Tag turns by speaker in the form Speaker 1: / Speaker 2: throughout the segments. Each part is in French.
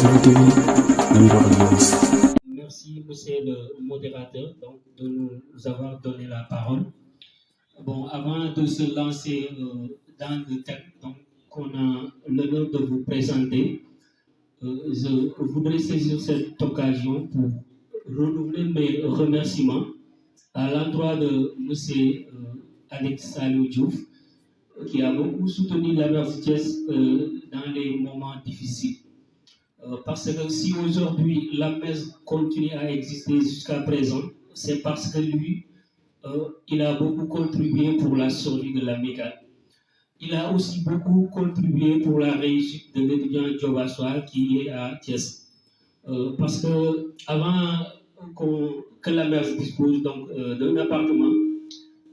Speaker 1: TV,
Speaker 2: Merci, monsieur le modérateur, donc, de nous avoir donné la parole. Bon, avant de se lancer dans le thème qu'on a l'honneur de vous présenter, je voudrais saisir cette occasion pour renouveler mes remerciements à l'endroit de monsieur Alex Salou Diouf, qui a beaucoup soutenu la Thiès dans les moments difficiles. Parce que si aujourd'hui la messe continue à exister jusqu'à présent, c'est parce que lui, il a beaucoup contribué pour la survie de l'amicale. Il a aussi beaucoup contribué pour la réussite de l'étudiant Diobasoa qui est à Thiès. Parce que avant que la messe dispose d'un appartement,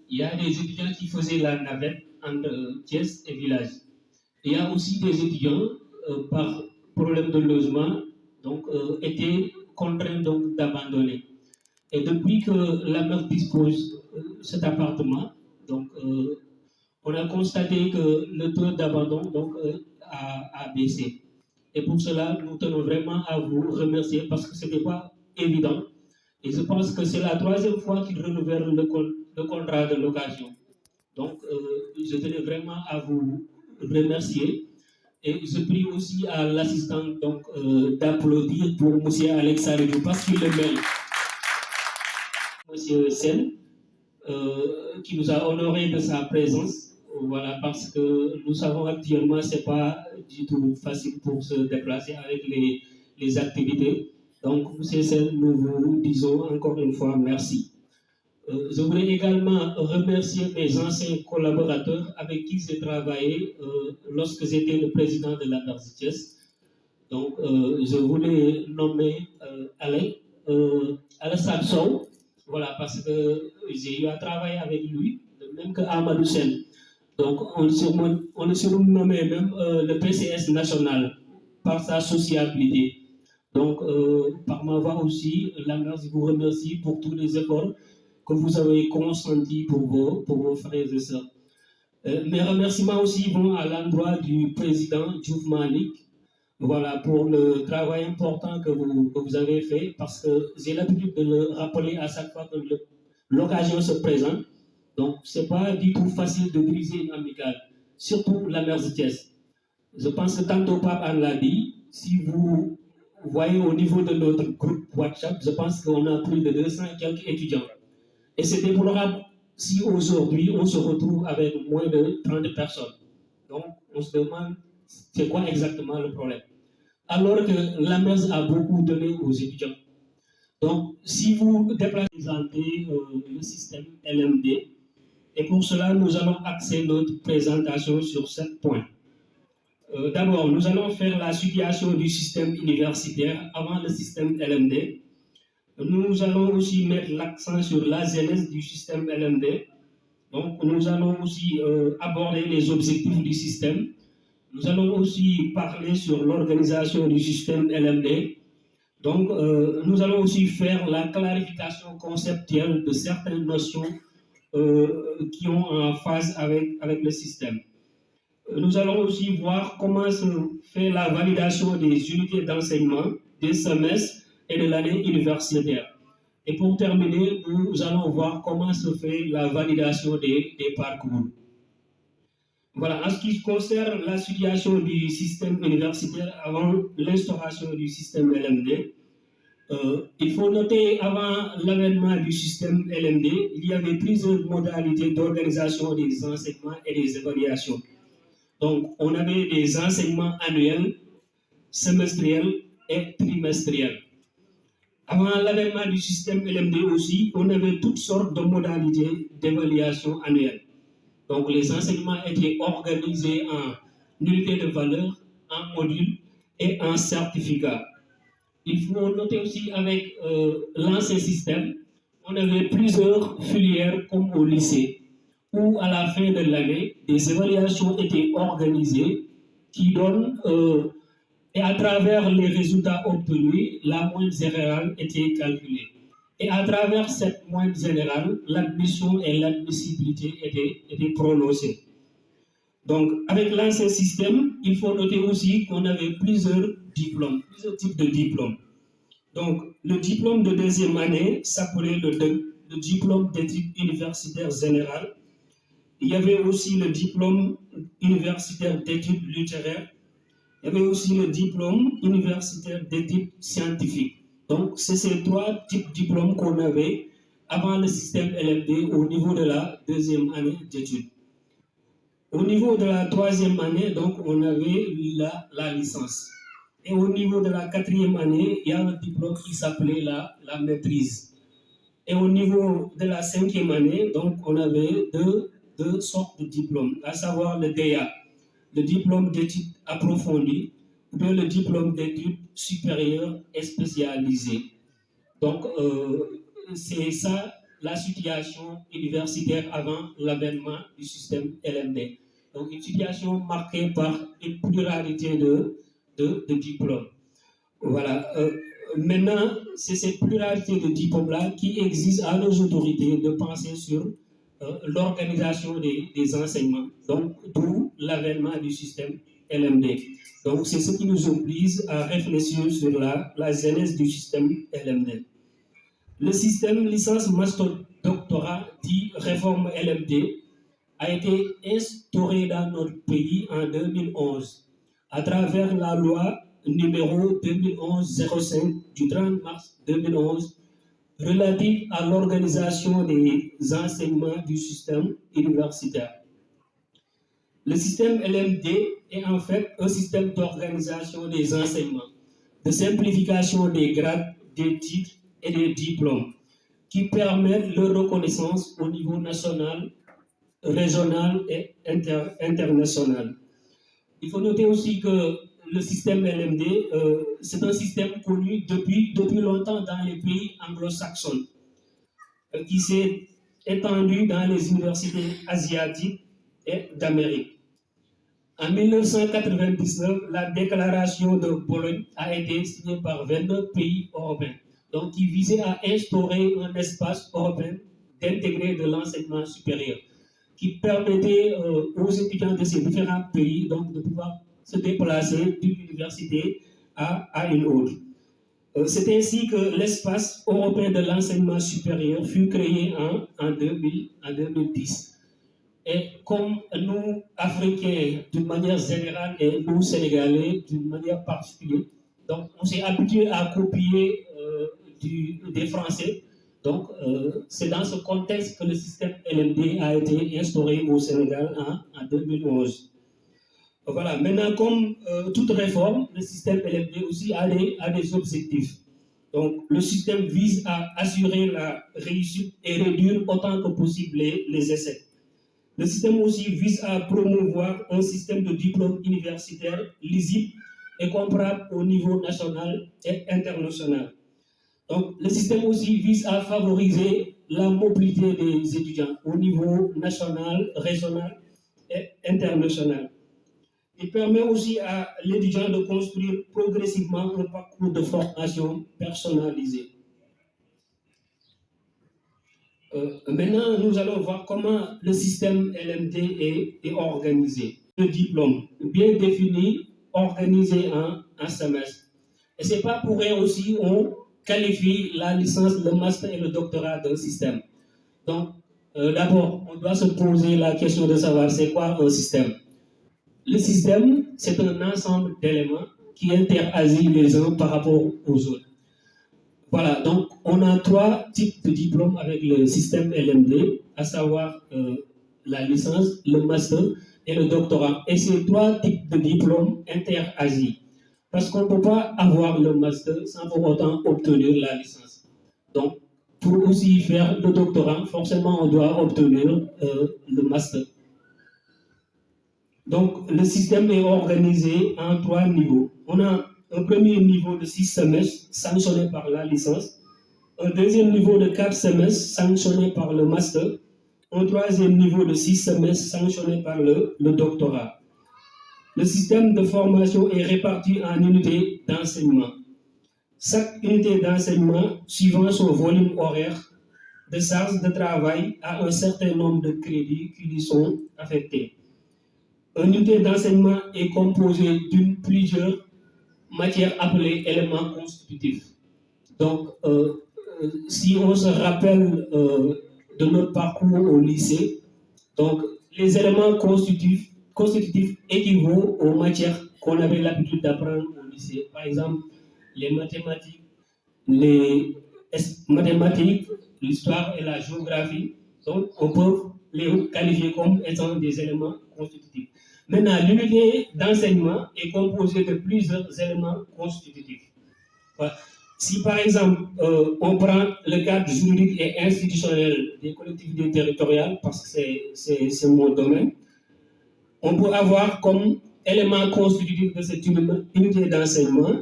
Speaker 2: il y a des étudiants qui faisaient la navette entre Thiès et village. Il y a aussi des étudiants par problème de logement étaient contraints d'abandonner. Et depuis que la mère dispose cet appartement, on a constaté que le taux d'abandon a baissé. Et pour cela, nous tenons vraiment à vous remercier parce que ce n'était pas évident. Et je pense que c'est la troisième fois qu'il renouvelle le contrat de location. Donc, je tenais vraiment à vous remercier. Et je prie aussi à l'assistant d'applaudir pour M. Alex Salou parce qu'il le mérite. M. Sen, qui nous a honoré de sa présence, voilà, parce que nous savons actuellement ce n'est pas du tout facile pour se déplacer avec les activités. Donc, M. Sen, nous vous disons encore une fois merci. Je voudrais également remercier mes anciens collaborateurs avec qui j'ai travaillé lorsque j'étais le président de la Thiès. Donc, je voulais nommer Alassane Sow, voilà, parce que j'ai eu à travailler avec lui, de même que Amadou Sen. Donc, on le surnommait même le PCS national par sa sociabilité. Donc, par ma voix aussi, la mère, je vous remercie pour tous les efforts que vous avez consenti pour vos frères et sœurs. Mes remerciements aussi vont à l'endroit du président Diouf Malik, voilà, pour le travail important que vous avez fait, parce que j'ai l'habitude de le rappeler à chaque fois que l'occasion se présente. Donc, ce n'est pas du tout facile de briser une amicale, surtout la mère de Thiès. Je pense que tantôt Pape l'a dit, si vous voyez au niveau de notre groupe WhatsApp, je pense qu'on a plus de 200 et quelques étudiants. Et c'est déplorable si aujourd'hui on se retrouve avec moins de 30 personnes. Donc on se demande c'est quoi exactement le problème. Alors que la MES a beaucoup donné aux étudiants. Donc si vous déplacez le système LMD, et pour cela nous allons axer notre présentation sur 7 points. D'abord, nous allons faire la situation du système universitaire avant le système LMD. Nous allons aussi mettre l'accent sur la genèse du système LMD. Donc, nous allons aussi aborder les objectifs du système. Nous allons aussi parler sur l'organisation du système LMD. Donc, nous allons aussi faire la clarification conceptuelle de certaines notions qui ont en phase avec le système. Nous allons aussi voir comment se fait la validation des unités d'enseignement, des semestres et de l'année universitaire. Et pour terminer, nous allons voir comment se fait la validation des parcours. Voilà, en ce qui concerne la situation du système universitaire avant l'instauration du système LMD, il faut noter avant l'avènement du système LMD, il y avait plusieurs modalités d'organisation des enseignements et des évaluations. Donc, on avait des enseignements annuels, semestriels et trimestriels. Avant l'avènement du système LMD aussi, on avait toutes sortes de modalités d'évaluation annuelle. Donc, les enseignements étaient organisés en unités de valeur, en modules et en certificats. Il faut noter aussi avec l'ancien système, on avait plusieurs filières comme au lycée, où à la fin de l'année, des évaluations étaient organisées qui donnent, et à travers les résultats obtenus, la moyenne générale était calculée. Et à travers cette moyenne générale, l'admission et l'admissibilité étaient prononcées. Donc, avec l'ancien système, il faut noter aussi qu'on avait plusieurs diplômes, plusieurs types de diplômes. Donc, le diplôme de deuxième année s'appelait le diplôme d'études universitaires générales. Il y avait aussi le diplôme universitaire d'études littéraires. Il y avait aussi le diplôme universitaire d'études scientifiques. Donc, c'est ces trois types de diplômes qu'on avait avant le système LMD au niveau de la deuxième année d'études. Au niveau de la troisième année, donc, on avait la licence. Et au niveau de la quatrième année, il y a un diplôme qui s'appelait la maîtrise. Et au niveau de la cinquième année, donc, on avait deux sortes de diplômes, à savoir le DEA, le diplôme d'études approfondies, ou bien le diplôme d'études supérieures et spécialisées. Donc, c'est ça la situation universitaire avant l'avènement du système LMD. Donc, une situation marquée par une pluralité de diplômes. Voilà. Maintenant, c'est cette pluralité de diplômes-là qui exige à nos autorités de penser sur l'organisation des enseignements. Donc, d'où l'avènement du système LMD. Donc, c'est ce qui nous oblige à réfléchir sur la genèse du système LMD. Le système licence master doctorat dit réforme LMD a été instauré dans notre pays en 2011 à travers la loi numéro 2011-05 du 30 mars 2011 relative à l'organisation des enseignements du système universitaire. Le système LMD est en fait un système d'organisation des enseignements, de simplification des grades, des titres et des diplômes qui permettent leur reconnaissance au niveau national, régional et international. Il faut noter aussi que le système LMD, c'est un système connu depuis longtemps dans les pays anglo-saxons, qui s'est étendu dans les universités asiatiques et d'Amérique. En 1999, la déclaration de Bologne a été signée par 29 pays européens, donc qui visait à instaurer un espace européen d'intégrer de l'enseignement supérieur, qui permettait aux étudiants de ces différents pays donc, de pouvoir se déplacer d'une université à une autre. C'est ainsi que l'espace européen de l'enseignement supérieur fut créé en 2010. Et comme nous, Africains, d'une manière générale, et nous, Sénégalais, d'une manière particulière, donc on s'est habitué à copier des Français. Donc, c'est dans ce contexte que le système LMD a été instauré au Sénégal en 2011. Voilà, maintenant, comme toute réforme, le système LMD aussi a des objectifs. Donc, le système vise à assurer la réussite et réduire autant que possible les essais. Le système aussi vise à promouvoir un système de diplôme universitaire lisible et comparable au niveau national et international. Donc, le système aussi vise à favoriser la mobilité des étudiants au niveau national, régional et international. Il permet aussi à l'étudiant de construire progressivement un parcours de formation personnalisé. Maintenant, nous allons voir comment le système LMD est organisé. Le diplôme, bien défini, organisé en semestre. Et ce n'est pas pour rien aussi, on qualifie la licence, le master et le doctorat d'un système. Donc, d'abord, on doit se poser la question de savoir c'est quoi un système. Le système, c'est un ensemble d'éléments qui interagissent les uns par rapport aux autres. Voilà, donc on a trois types de diplômes avec le système LMD, à savoir la licence, le master et le doctorat. Et ces trois types de diplômes interagissent. Parce qu'on ne peut pas avoir le master sans pour autant obtenir la licence. Donc, pour aussi faire le doctorat, forcément, on doit obtenir le master. Donc, le système est organisé en trois niveaux. On a un premier niveau de 6 semestres sanctionné par la licence, un deuxième niveau de 4 semestres sanctionné par le master, un troisième niveau de 6 semestres sanctionné par le doctorat. Le système de formation est réparti en unités d'enseignement. Chaque unité d'enseignement, suivant son volume horaire de charge de travail, a un certain nombre de crédits qui lui sont affectés. Une unité d'enseignement est composée d'une plusieurs matières appelées éléments constitutifs. Donc, si on se rappelle de notre parcours au lycée, donc les éléments constitutifs équivaut aux matières qu'on avait l'habitude d'apprendre au lycée. Par exemple, les mathématiques, l'histoire et la géographie. Donc, on peut les qualifier comme étant des éléments constitutifs. Maintenant, l'unité d'enseignement est composée de plusieurs éléments constitutifs. Voilà. Si par exemple, on prend le cadre juridique et institutionnel des collectivités territoriales, parce que c'est mon domaine, on peut avoir comme élément constitutif de cette unité d'enseignement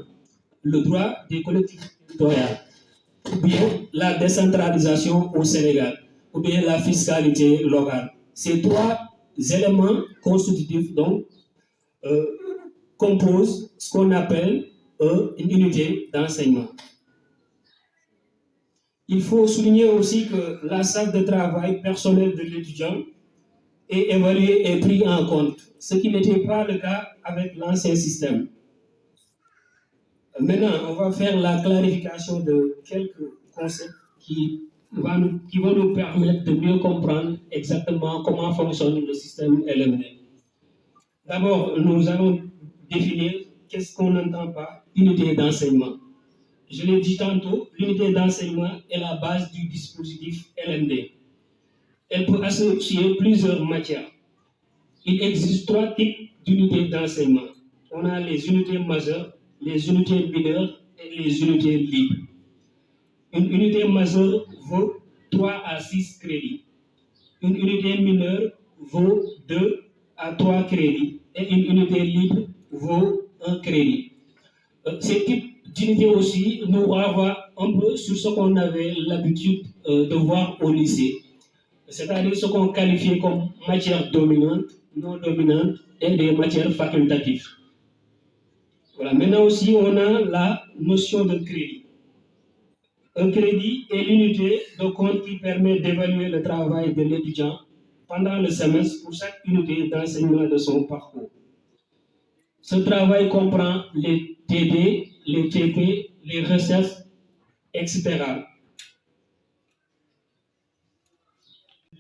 Speaker 2: le droit des collectivités territoriales, ou bien la décentralisation au Sénégal, ou bien la fiscalité locale. Ces trois éléments constitutifs donc, composent ce qu'on appelle une unité d'enseignement. Il faut souligner aussi que la charge de travail personnel de l'étudiant est évaluée et prise en compte, ce qui n'était pas le cas avec l'ancien système. Maintenant, on va faire la clarification de quelques concepts qui vont nous permettre de mieux comprendre exactement comment fonctionne le système LMD. D'abord, nous allons définir qu'est-ce qu'on entend par unité d'enseignement. Je l'ai dit tantôt, l'unité d'enseignement est la base du dispositif LMD. Elle peut associer plusieurs matières. Il existe trois types d'unités d'enseignement. On a les unités majeures, les unités mineures et les unités libres. Une unité majeure vaut 3 à 6 crédits. Une unité mineure vaut 2 à 3 crédits. Et une unité libre vaut 1 crédit. Ces types d'unités aussi nous renvoient un peu sur ce qu'on avait l'habitude de voir au lycée. C'est-à-dire ce qu'on qualifiait comme matières dominantes, non dominantes et des matières facultatives. Voilà. Maintenant aussi, on a la notion de crédit. Un crédit est l'unité de compte qui permet d'évaluer le travail de l'étudiant pendant le semestre pour chaque unité d'enseignement de son parcours. Ce travail comprend les TD, les TP, les recherches, etc.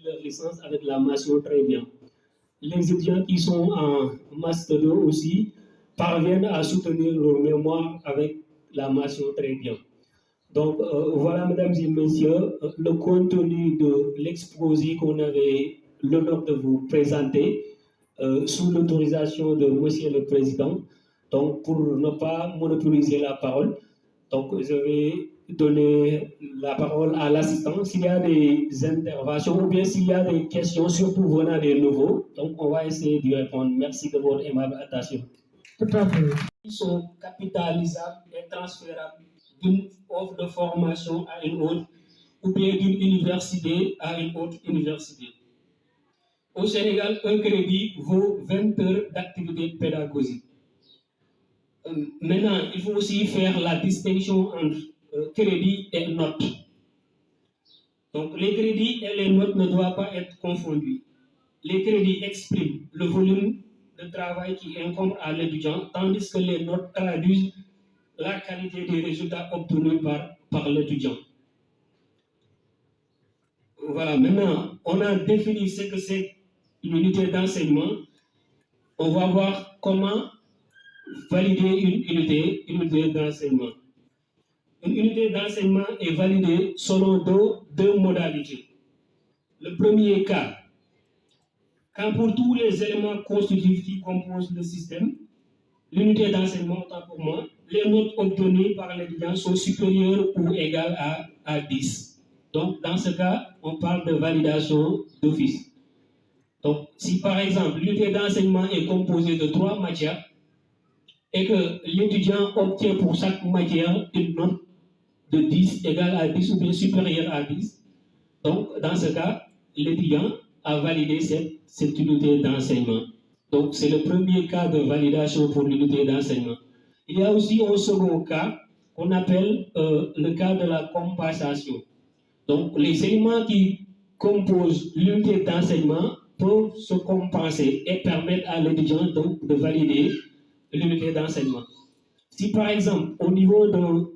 Speaker 2: Leur licence avec la mention très bien. Les étudiants qui sont en Master 2 aussi parviennent à soutenir leur mémoire avec la mention très bien. Donc voilà, mesdames et messieurs, le contenu de l'exposé qu'on avait l'honneur de vous présenter sous l'autorisation de Monsieur le Président. Donc pour ne pas monopoliser la parole, donc je vais donner la parole à l'assistant. S'il y a des interventions ou bien s'il y a des questions, surtout venant des nouveaux, donc on va essayer d'y répondre. Merci de votre aimable attention.
Speaker 1: Tout à fait.
Speaker 2: Ils sont capitalisables et transférables d'une offre de formation à une autre ou bien d'une université à une autre université. Au Sénégal, un crédit vaut 20 heures d'activité pédagogique. Maintenant, il faut aussi faire la distinction entre crédit et note. Donc, les crédits et les notes ne doivent pas être confondus. Les crédits expriment le volume de travail qui incombe à l'étudiant, tandis que les notes traduisent la qualité des résultats obtenus par l'étudiant. Voilà, maintenant, on a défini ce que c'est une unité d'enseignement. On va voir comment valider une unité d'enseignement. Une unité d'enseignement est validée selon deux modalités. Le premier cas, quand pour tous les éléments constitutifs qui composent le système, l'unité d'enseignement, autant pour moi, les notes obtenues par l'étudiant sont supérieures ou égales à 10. Donc, dans ce cas, on parle de validation d'office. Donc, si par exemple, l'unité d'enseignement est composée de 3 matières et que l'étudiant obtient pour chaque matière une note de 10 égale à 10 ou bien supérieure à 10, donc, dans ce cas, l'étudiant a validé cette unité d'enseignement. Donc, c'est le premier cas de validation pour l'unité d'enseignement. Il y a aussi un second cas qu'on appelle le cas de la compensation. Donc, les éléments qui composent l'unité d'enseignement peuvent se compenser et permettre à l'étudiant donc de valider l'unité d'enseignement. Si par exemple, au niveau de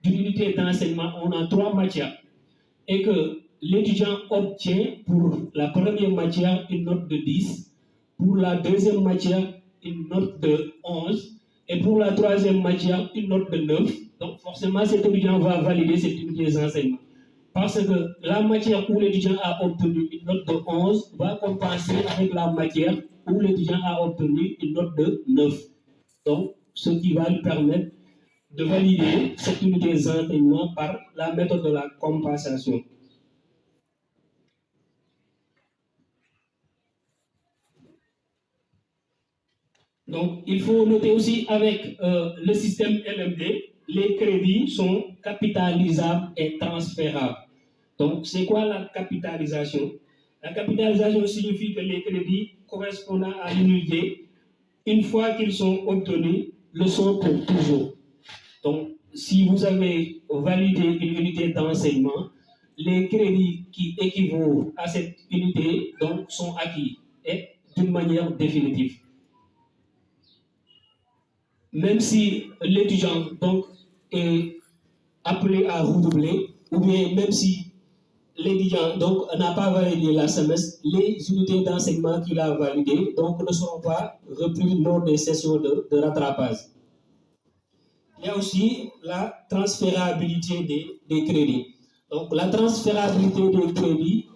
Speaker 2: l'unité d'enseignement, on a 3 matières et que l'étudiant obtient pour la première matière une note de 10, pour la deuxième matière une note de 11 et pour la troisième matière une note de 9, donc forcément cet étudiant va valider cette unité d'enseignement. Parce que la matière où l'étudiant a obtenu une note de 11 va compenser avec la matière où l'étudiant a obtenu une note de 9. Donc, ce qui va lui permettre de valider cette unité d'enseignement par la méthode de la compensation. Donc, il faut noter aussi avec le système LMD, les crédits sont capitalisables et transférables. Donc, c'est quoi la capitalisation? La capitalisation signifie que les crédits correspondant à l'unité, une fois qu'ils sont obtenus, le sont pour toujours. Donc, si vous avez validé une unité d'enseignement, les crédits qui équivalent à cette unité donc, sont acquis et d'une manière définitive. Même si l'étudiant donc est appelé à redoubler, ou bien même si l'étudiant donc n'a pas validé la semestre, les unités d'enseignement qu'il a validées donc ne seront pas reprises lors des sessions de rattrapage. Il y a aussi la transférabilité des crédits. Donc la transférabilité des crédits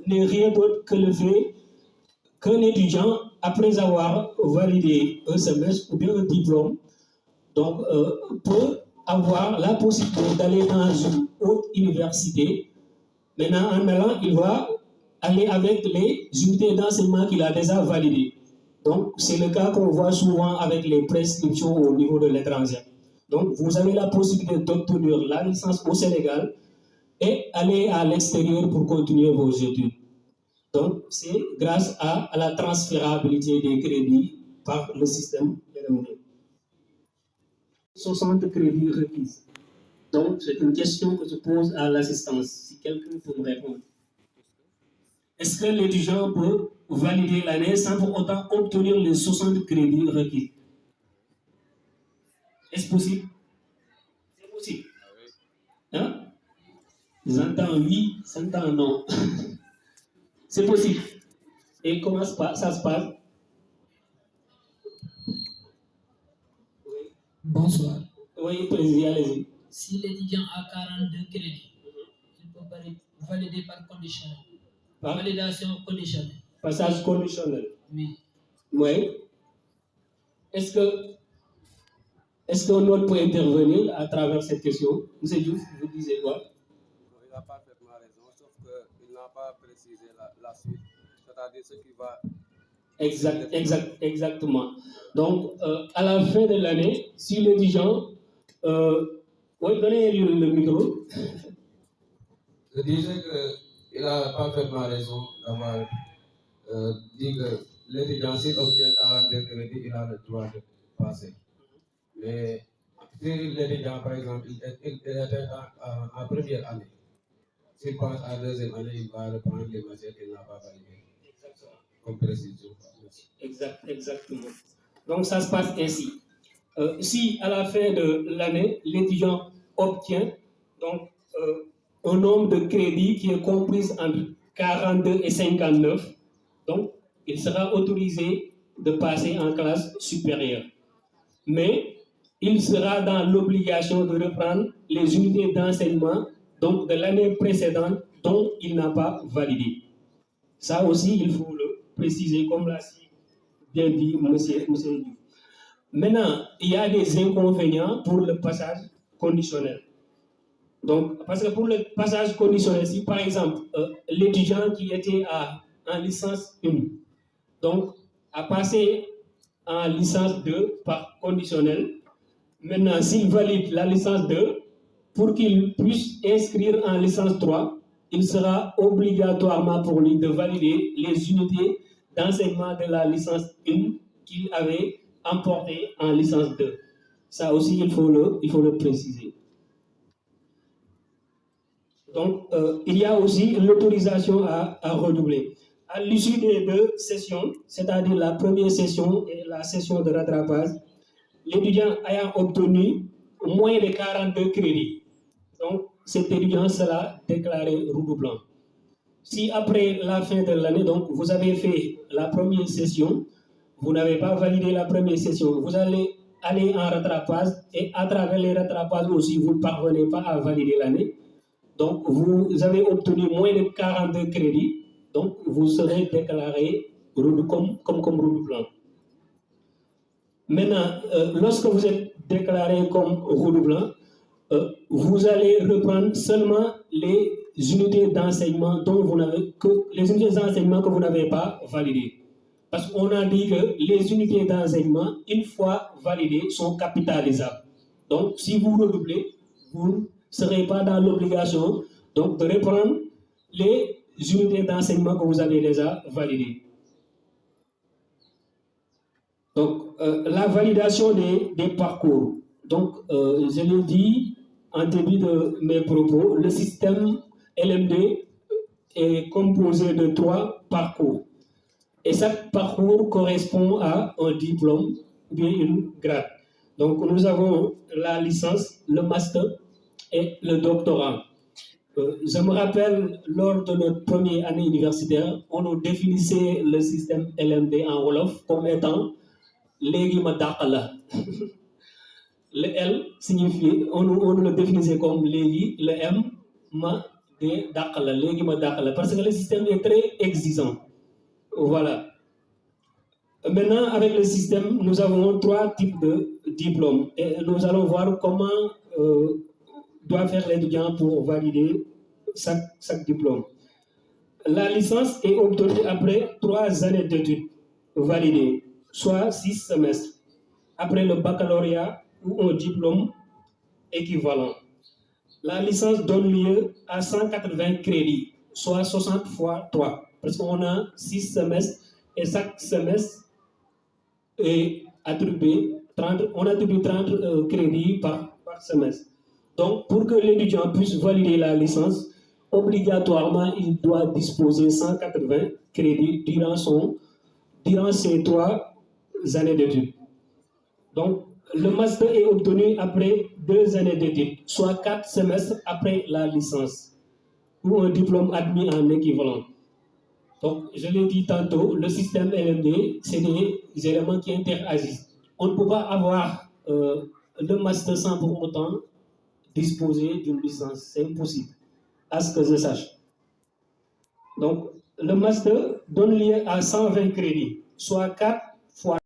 Speaker 2: n'est rien d'autre que le fait qu'un étudiant, après avoir validé un semestre ou bien un diplôme, donc, peut avoir la possibilité d'aller dans une autre université. Maintenant, en allant, il va aller avec les unités d'enseignement qu'il a déjà validées. Donc, c'est le cas qu'on voit souvent avec les prescriptions au niveau de l'étranger. Donc, vous avez la possibilité d'obtenir la licence au Sénégal et aller à l'extérieur pour continuer vos études. Donc, c'est grâce à la transférabilité des crédits par le système LMD. 60 crédits requis. Donc, c'est une question que je pose à l'assistance, si quelqu'un peut me répondre. Est-ce que l'étudiant peut valider l'année sans pour autant obtenir les 60 crédits requis? Est-ce possible? C'est possible. Hein? J'entends oui, j'entends non. C'est possible. Et comment ça se passe?
Speaker 1: Bonsoir.
Speaker 2: Oui, président, allez-y.
Speaker 1: Si l'étudiant a 42 crédits, il peut valider par conditionnel. Validation conditionnelle.
Speaker 2: Passage conditionnel.
Speaker 1: Oui.
Speaker 2: Oui. Est-ce qu'un autre peut intervenir à travers cette question? Monsieur Diouf, vous disiez quoi?
Speaker 3: Il n'a pas parfaitement raison, sauf qu'il n'a pas précisé la suite, c'est-à-dire ce qui va...
Speaker 2: Exactement. Donc, à la fin de l'année, si l'étudiant... oui, donnez le micro.
Speaker 3: Je disais qu'il a parfaitement raison d'avoir dit que l'étudiant, s'il obtient 42 crédits, il a le droit de passer. Mais si l'étudiant, par exemple, il était en première année, s'il passe à deuxième année, il va reprendre les matières qu'il n'a pas validées. Comme précision.
Speaker 2: Exactement. Donc, ça se passe ainsi. Si à la fin de l'année, l'étudiant obtient donc, un nombre de crédits qui est compris entre 42 et 59, donc il sera autorisé de passer en classe supérieure. Mais il sera dans l'obligation de reprendre les unités d'enseignement donc de l'année précédente dont il n'a pas validé. Ça aussi, il faut le préciser, comme l'a bien dit monsieur Diouf. Maintenant, il y a des inconvénients pour le passage conditionnel. Donc, parce que pour le passage conditionnel, si par exemple, l'étudiant qui était en licence 1, donc, a passé en licence 2 par conditionnel, maintenant, s'il valide la licence 2, pour qu'il puisse inscrire en licence 3, il sera obligatoirement pour lui de valider les unités d'enseignement de la licence 1 qu'il avait emporté en licence 2. Ça aussi, il faut le préciser. Donc, il y a aussi l'autorisation à redoubler. À l'issue des 2 sessions, c'est-à-dire la première session et la session de rattrapage, l'étudiant ayant obtenu moins de 42 crédits, donc cet étudiant sera déclaré redoublant. Si après la fin de l'année, donc vous avez fait la première session, vous n'avez pas validé la première session, vous allez aller en rattrapage et à travers les rattrapages aussi, vous ne parvenez pas à valider l'année. Donc vous avez obtenu moins de 42 crédits, donc vous serez déclaré comme redoublant. Maintenant, lorsque vous êtes déclaré comme redoublant, vous allez reprendre seulement les unités d'enseignement que vous n'avez pas validées. Parce qu'on a dit que les unités d'enseignement, une fois validées, sont capitalisables. Donc, si vous redoublez, vous ne serez pas dans l'obligation donc, de reprendre les unités d'enseignement que vous avez déjà validées. Donc, la validation des parcours. Donc, je l'ai dit en début de mes propos, le système LMD est composé de 3 parcours. Et chaque parcours correspond à un diplôme ou bien une grade. Donc, nous avons la licence, le master et le doctorat. Je me rappelle, lors de notre première année universitaire, on nous définissait le système LMD en Wolof comme étant Légui ma dakala. Le L signifie, on nous le définissait comme Légui, le M ma dakala, Légui ma dakala, parce que le système est très exigeant. Voilà. Maintenant, avec le système, nous avons 3 types de diplômes et nous allons voir comment doit faire l'étudiant pour valider chaque diplôme. La licence est obtenue après 3 années d'études validées, soit 6 semestres, après le baccalauréat ou un diplôme équivalent. La licence donne lieu à 180 crédits, soit 60 fois 3, parce qu'on a 6 semestres et chaque semestre est attribué 30 crédits par semestre. Donc, pour que l'étudiant puisse valider la licence, obligatoirement, il doit disposer 180 crédits durant ces 3 années d'études. Donc, le master est obtenu après 2 années d'études, soit 4 semestres après la licence, ou un diplôme admis en équivalent. Donc, je l'ai dit tantôt, le système LMD, c'est des éléments qui interagissent. On ne peut pas avoir le master sans pour autant disposer d'une licence. C'est impossible, à ce que je sache. Donc, le master donne lieu à 120 crédits, soit 4 fois.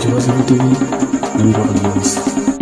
Speaker 4: Jawaziri TV, Nambro Alliance.